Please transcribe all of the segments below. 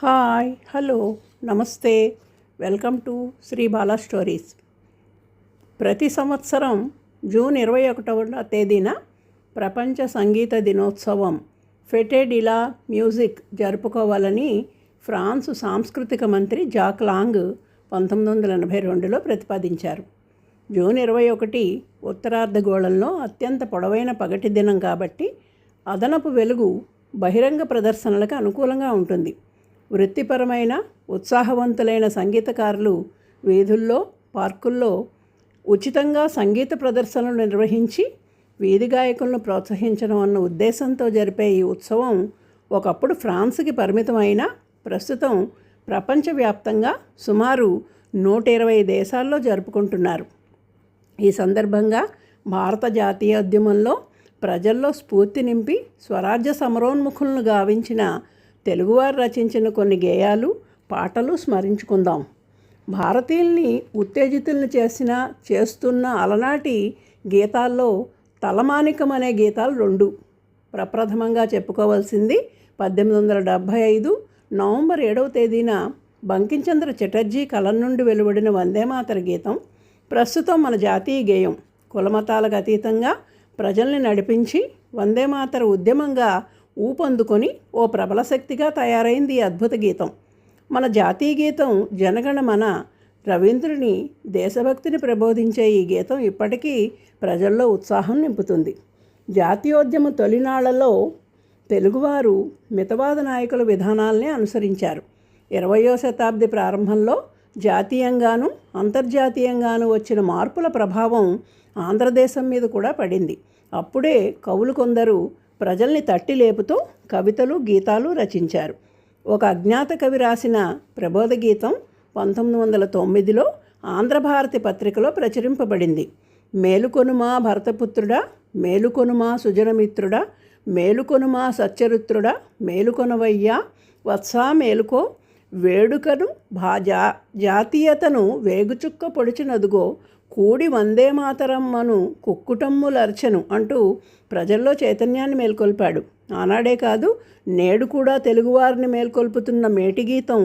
Hi hello నమస్తే welcome to Shri Bala stories. ప్రతి సంవత్సరం జూన్ 21వ తేదీన ప్రపంచ సంగీత దినోత్సవం ఫెటే డి లా మ్యూజిక్ జరుపుకోవాలని ఫ్రాన్స్ సాంస్కృతిక మంత్రి జాక్ లాంగ్ 1982లో ప్రతిపాదించారు. జూన్ 21 ఉత్తరార్ధగోళంలో అత్యంత పొడవైన పగటి దినం కాబట్టి అదనపు వెలుగు బహిరంగ ప్రదర్శనలకు అనుకూలంగా ఉంటుంది. వృత్తిపరమైన ఉత్సాహవంతులైన సంగీతకారులు వీధుల్లో, పార్కుల్లో ఉచితంగా సంగీత ప్రదర్శనలు నిర్వహించి వీధి గాయకులను ప్రోత్సహించడం అన్న ఉద్దేశంతో జరిపే ఈ ఉత్సవం ఒకప్పుడు ఫ్రాన్స్కి పరిమితమైన ప్రస్తుతం ప్రపంచవ్యాప్తంగా సుమారు 120 దేశాల్లో జరుపుకుంటున్నారు. ఈ సందర్భంగా భారత జాతీయోద్యమంలో ప్రజల్లో స్ఫూర్తి నింపి స్వరాజ్య సమరోన్ముఖులను గావించిన తెలుగువారు రచించిన కొన్ని గేయాలు, పాటలు స్మరించుకుందాం. భారతీయుల్ని ఉత్తేజితుల్ని చేస్తున్న అలనాటి గీతాల్లో తలమానికం అనే గీతాలు 2. ప్రప్రథమంగా చెప్పుకోవాల్సింది 1875 నవంబర్ 7వ తేదీన బంకించంద్ర చటర్జీ కలం నుండి వెలువడిన వందేమాతర గీతం. ప్రస్తుతం మన జాతీయ గేయం. కులమతాలకు అతీతంగా ప్రజల్ని నడిపించి వందేమాతర ఉద్యమంగా ఊపందుకొని ఓ ప్రబల శక్తిగా తయారైంది ఈ అద్భుత గీతం. మన జాతీయ గీతం జనగణమన రవీంద్రుని దేశభక్తిని ప్రబోధించే ఈ గీతం ఇప్పటికీ ప్రజల్లో ఉత్సాహం నింపుతుంది. జాతీయోద్యమ తొలినాళ్లలో తెలుగువారు మితవాద నాయకుల విధానాలనే అనుసరించారు. 20వ శతాబ్ది ప్రారంభంలో జాతీయంగాను అంతర్జాతీయంగాను వచ్చిన మార్పుల ప్రభావం ఆంధ్రదేశం మీద కూడా పడింది. అప్పుడే కవులు కొందరు ప్రజల్ని తట్టి లేపుతూ కవితలు, గీతాలు రచించారు. ఒక అజ్ఞాత కవి రాసిన ప్రబోధ గీతం 1909లో ఆంధ్రభారతి పత్రికలో ప్రచురింపబడింది. మేలుకొనుమా భరతపుత్రుడా, మేలుకొనుమా సుజనమిత్రుడా, మేలుకొనుమా సచ్చరిత్రుడా, మేలుకొనవయ్యా వత్సా మేలుకో, వేడుకను జాతీయతను వేగుచుక్క పొడిచినదుగో, కూడి వందేమాతరమ్మను కుక్కుటమ్ములర్చను అంటూ ప్రజల్లో చైతన్యాన్ని మేల్కొల్పాడు. ఆనాడే కాదు, నేడు కూడా తెలుగువారిని మేల్కొల్పుతున్న మేటి గీతం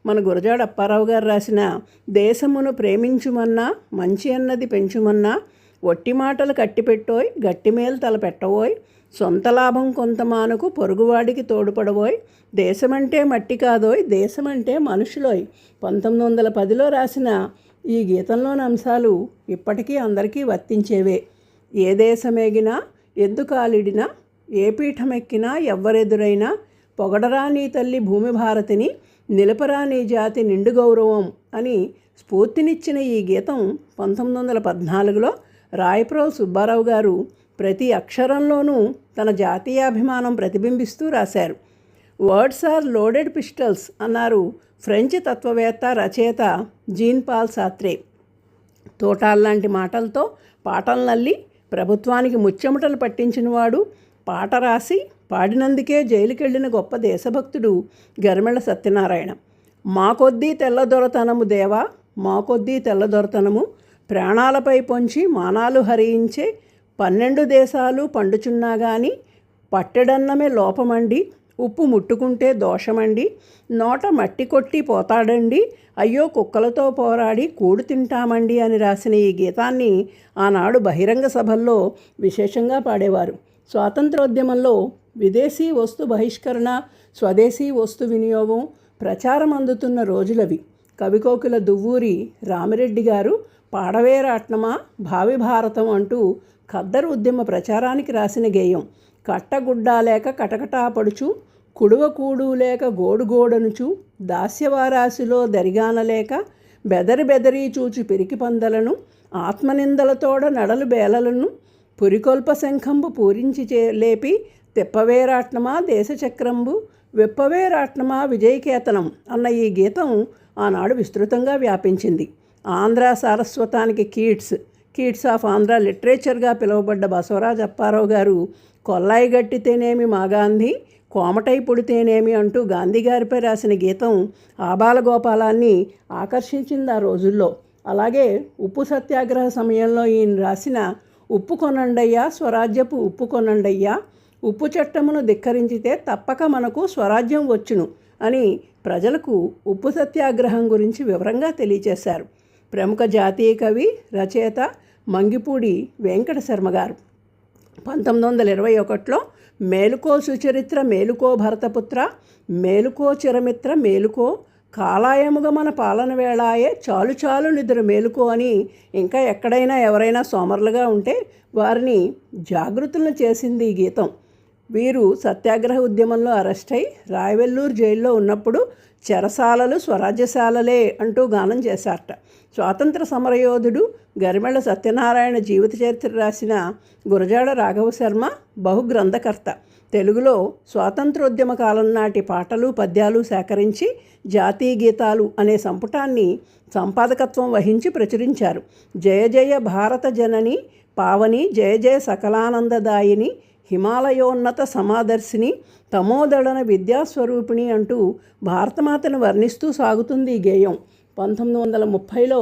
మన గురజాడ అప్పారావు గారు రాసిన దేశమును ప్రేమించుమన్నా మంచి అన్నది పెంచుమన్నా, ఒట్టి మాటలు కట్టిపెట్టోయ్ గట్టిమేలు తలపెట్టవోయ్, సొంత లాభం కొంతమానకు పొరుగువాడికి తోడుపడవోయ్, దేశమంటే మట్టి కాదోయ్ దేశమంటే మనుషులోయ్ 1910లో రాసిన ఈ గీతంలోని అంశాలు ఇప్పటికీ అందరికీ వర్తించేవే. ఏ దేశమేగినా ఎద్దుకాలిడినా, ఏ పీఠమెక్కినా ఎవ్వరెదురైనా, పొగడరా నీ తల్లి భూమి భారతిని, నిలపరా నీ జాతి నిండు గౌరవం అని స్ఫూర్తినిచ్చిన ఈ గీతం 1914లో రాయప్రోలు సుబ్బారావు గారు ప్రతి అక్షరంలోనూ తన జాతీయాభిమానం ప్రతిబింబిస్తూ రాశారు. వర్డ్స్ ఆర్ లోడెడ్ పిస్టల్స్ అన్నారు ఫ్రెంచ్ తత్వవేత్త, రచయిత జీన్ పాల్ సార్త్రే. తోటాల్లాంటి మాటలతో పాటలనల్లి ప్రభుత్వానికి ముచ్చెమటలు పట్టించినవాడు, పాట రాసి పాడినందుకే జైలుకెళ్లిన గొప్ప దేశభక్తుడు గరిమెళ్ళ సత్యనారాయణ. మా కొద్దీ తెల్లదొరతనము దేవా, మా కొద్దీ తెల్లదొరతనము, ప్రాణాలపై పొంచి మానాలు హరించే 12 దేశాలు పండుచున్నా గాని, పట్టెడన్నమే లోపమండి, ఉప్పు ముట్టుకుంటే దోషమండి, నోట మట్టి కొట్టి పోతాడండి, అయ్యో కుక్కలతో పోరాడి కూడు తింటామండి అని రాసిన ఈ గీతాన్ని ఆనాడు బహిరంగ సభల్లో విశేషంగా పాడేవారు. స్వాతంత్రోద్యమంలో విదేశీ వస్తు బహిష్కరణ, స్వదేశీ వస్తు వినియోగం ప్రచారం అందుతున్న రోజులవి. కవికోకిల దువ్వూరి రామిరెడ్డి గారు పాడవేరాట్నమా భావి భారతం అంటూ ఖద్దరు ఉద్యమ ప్రచారానికి రాసిన గేయం. కట్టగుడ్డా లేక కటకటాపడుచు, కుడువ కూడు లేక గోడుగోడనుచు, దాస్యవారాశిలో దరిగానలేక, బెదరి బెదరీ చూచి పిరికి పందలను, ఆత్మనిందలతోడ నడలు బేలలను, పురికొల్ప శంఖంబు పూరించి లేపి, తిప్పవేరాట్నమా దేశచక్రంబు, విప్పవేరాట్నమా విజయకేతనం అన్న ఈ గీతం ఆనాడు విస్తృతంగా వ్యాపించింది. ఆంధ్ర సారస్వతానికి కీట్స్ ఆఫ్ ఆంధ్ర లిటరేచర్గా పిలువబడ్డ బసవరాజు అప్పారావు గారు కొల్లాయి గట్టితేనేమి మా గాంధీ, కోమటై పుడితేనేమి అంటూ గాంధీ గారిపై రాసిన గీతం ఆబాలగోపాలాన్ని ఆకర్షించింది ఆ రోజుల్లో. అలాగే ఉప్పు సత్యాగ్రహ సమయంలో ఈయన రాసిన ఉప్పు కొనండయ్యా స్వరాజ్యపు ఉప్పు కొనండయ్యా, ఉప్పు చట్టమును ధిక్కరించితే తప్పక మనకు స్వరాజ్యం వచ్చును అని ప్రజలకు ఉప్పు సత్యాగ్రహం గురించి వివరంగా తెలియచేశారు. ప్రముఖ జాతీయ కవి, రచయిత మంగిపూడి వెంకట శర్మ గారు 1921లో మేలుకో సుచరిత్ర, మేలుకో భరతపుత్ర, మేలుకో చిరమిత్ర, మేలుకో కాలాయముగ మన పాలన వేళాయే, చాలు చాలు నిద్ర మేలుకో అని, ఇంకా ఎక్కడైనా ఎవరైనా సోమరులుగా ఉంటే వారిని జాగృతులను చేసింది ఈ గీతం. వీరు సత్యాగ్రహ ఉద్యమంలో అరెస్ట్ అయి రాయవెల్లూరు జైల్లో ఉన్నప్పుడు చెరసాలలు స్వరాజ్యశాలలే అంటూ గానం చేశారట. స్వాతంత్ర సమరయోధుడు గరిమెళ్ళ సత్యనారాయణ జీవిత చరిత్ర రాసిన గురజాడ రాఘవ శర్మ బహుగ్రంథకర్త. తెలుగులో స్వాతంత్రోద్యమ కాలం నాటి పాటలు, పద్యాలు సేకరించి జాతీయ గీతాలు అనే సంపుటాన్ని సంపాదకత్వం వహించి ప్రచురించారు. జయ జయ భారత జనని పావని, జయ జయ సకలానందదాయిని, హిమాలయోన్నత సమాదర్శిని, తమోదళన విద్యాస్వరూపిణి అంటూ భారతమాతను వర్ణిస్తూ సాగుతుంది ఈ గేయం. 1930లో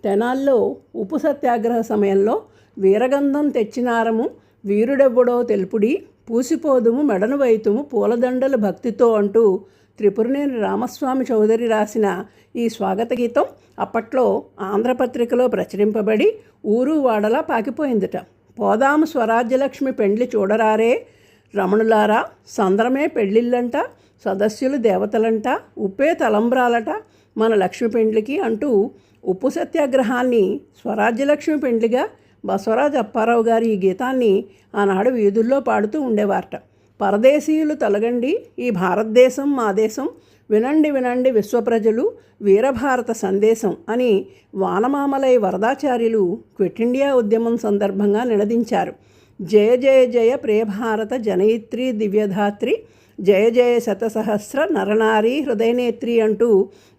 తెనాల్లో ఉప్పు సత్యాగ్రహ సమయంలో వీరగంధం తెచ్చినారము, వీరుడెవ్వడో తెలుపుడి, పూసిపోదుము మెడను వైతుము పూలదండల భక్తితో అంటూ త్రిపురనేని రామస్వామి చౌదరి రాసిన ఈ స్వాగత గీతం అప్పట్లో ఆంధ్రపత్రికలో ప్రచురింపబడి ఊరు వాడలా పాకిపోయిందట. పోదాము స్వరాజ్యలక్ష్మి పెండ్లి చూడరారే రమణులారా, సంద్రమే పెళ్ళిళ్ళంట, సదస్యులు దేవతలంట, ఉప్పే తలంబ్రాలట మన లక్ష్మి పెండ్లికి అంటూ ఉప్పు సత్యాగ్రహాన్ని స్వరాజ్యలక్ష్మి పెండ్లిగా బసవరాజు అప్పారావు గారు ఈ గీతాన్ని ఆనాడు వీధుల్లో పాడుతూ ఉండేవారట. పరదేశీయులు తొలగండి, ఈ భారతదేశం మా దేశం, వినండి వినండి విశ్వప్రజలు, వీరభారత సందేశం అని వానమామలై వరదాచార్యులు క్విట్ ఇండియా ఉద్యమం సందర్భంగా నినదించారు. జయ జయ జయ ప్రియభారత జనయిత్రి దివ్యధాత్రి, జయ జయ శతసహస్ర నరనారీ హృదయనేత్రి అంటూ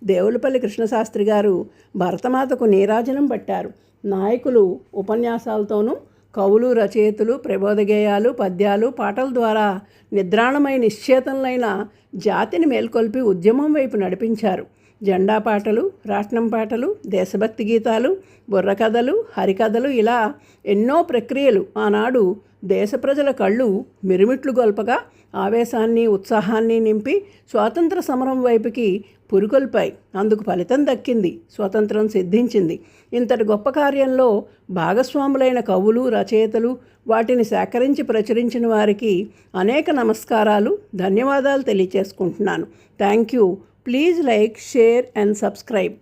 దేవులపల్లి కృష్ణశాస్త్రి గారు భరతమాతకు నీరాజనం పట్టారు. నాయకులు ఉపన్యాసాలతోనూ, కవులు, రచయితలు ప్రబోధగేయాలు, పద్యాలు, పాటల ద్వారా నిద్రాణమై నిశ్చేతనులైన జాతిని మేల్కొల్పి ఉద్యమం వైపు నడిపించారు. జెండా పాటలు, రాట్నం పాటలు, దేశభక్తి గీతాలు, బుర్రకథలు, హరికథలు ఇలా ఎన్నో ప్రక్రియలు ఆనాడు దేశ ప్రజల కళ్ళు మిరుమిట్లు గొల్పగా ఆవేశాన్ని, ఉత్సాహాన్ని నింపి స్వాతంత్ర సమరం వైపుకి పురికొల్పాయి. అందుకు ఫలితం దక్కింది, స్వతంత్రం సిద్ధించింది. ఇంతటి గొప్ప కార్యంలో భాగస్వాములైన కవులు, రచయితలు, వాటిని సేకరించి ప్రచురించిన వారికి అనేక నమస్కారాలు, ధన్యవాదాలు తెలియచేసుకుంటున్నాను. Thank you. Please like, share and subscribe.